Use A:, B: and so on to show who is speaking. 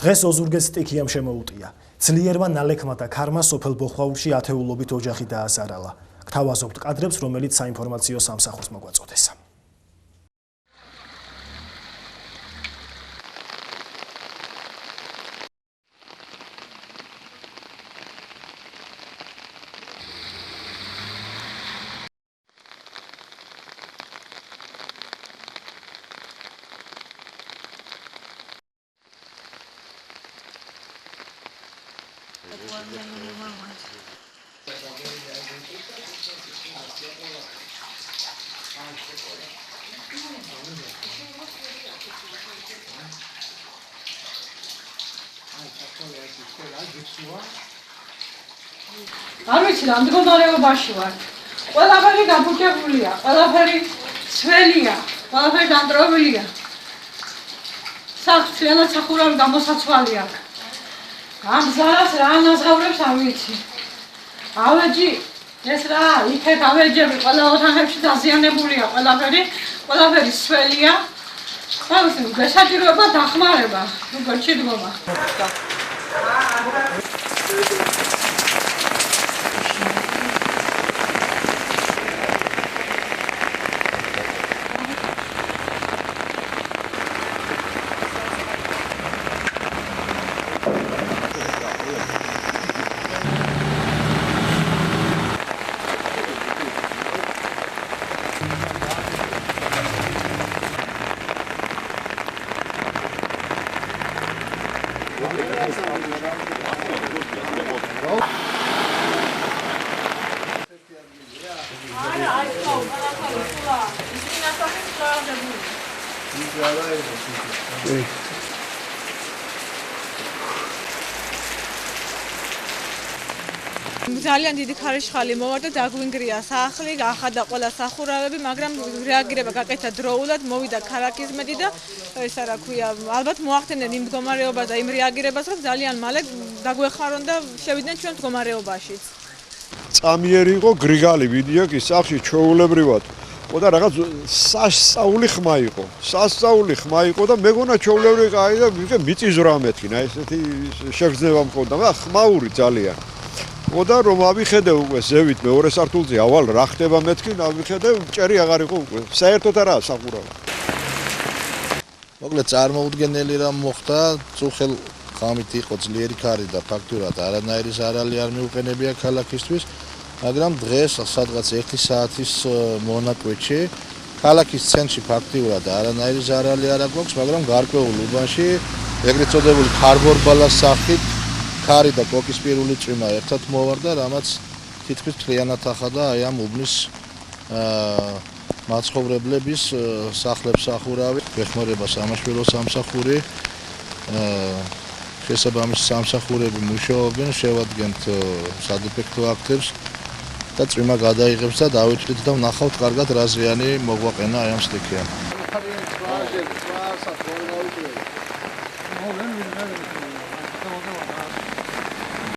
A: დღეს ოზურგეს სტიქიამ შემოუტია. ძლიერმა ნალექმა და ქარმა სოფელ ბოხვაურში ათეულობით ოჯახი დაასარალა. გთავაზობთ კადრებს, რომელიც საინფორმაციო სამსახურს მოგვაწოდეს.
B: არ ვიცი რა მდგომარეობაში ვარ. ყველაფერი გაფუჭებულია, ყველაფერი ცველია, ყველაფერი დამტრობილია. სახლიანად სახურავი გამოსაცვალი აქვს. ამ ზარას რა ანაზღაურებს არ ვიცი. ავეჯი ეს რა, იქეთ ავეჯები ყველა ოთახებში დაზიანებულია, ყველაფერი სველია. თავისი გასაჭიროება დახმარება, როგორ შედგომა.
C: ძალიან დიდი ხარისხალი მოვარდა, დაგვინგრია სახლი, ახადა ყველა სახურავები, მაგრამ რეაგირება გაკეთა დროულად, მოვიდა ქალაქიზმედი და ესა რა ქვია, ალბათ მოახდენენ იმ მდგომარეობას და იმ რეაგირებას, რომ ძალიან მალე დაგვეხმარონ და შევიდნენ ჩვენ მდგომარეობაშიც.
D: წამიერი იყო გრიგალი ვიდია კი სახში ჩაულებრივად. და რაღაც სასწაული ხმა იყო და მეგონა ჩაულებრივი კაი და მიწიზრა მეთქინა ესეთი შეგრძნება მქონდა, მაგრამ ხმაური ძალიან. და რომ ავიხედე უკვე ზევით მეორე სართულზე ავალ რა ხდება მეთქი, ავიხედე ჭერი აღარ იყო უკვე. საერთოდ არაა სახურავი.
E: მოკლედ წარმოუდგენელი რამ მოხდა, წუხელ ღამით იყო ძლიერი ქარი და ფაქტურად არანაირი ზარალი არ მიუყენებია ქალაქისთვის. მაგრამ დღეს სადღაც 1 საათის მონაკვეთში ქალაქის ცენტრში ფაქტიურად არანაირი ზარალი არ აქვს, მაგრამ გარკვეულ უბანში ეგრეთ წოდებული ქარბორბალას სახით ქარი და კოკისპირული წვიმა ერთად მოვარდა, რამაც თითქმის მთლიანად ახადა აი ამ უბნის მაცხოვრებლების სახლებს სახურავი. გვეხმარება სამაშველო სამსახური, შესაბამისი სამსახურები მუშაობენ, შევადგენთ სადეფექტო აქტებს და წვიმა გადაიღებს და დავითვლით და ვნახავთ კარგად რა ზიანი მოგვაყენა აი ამ სტიქიამ.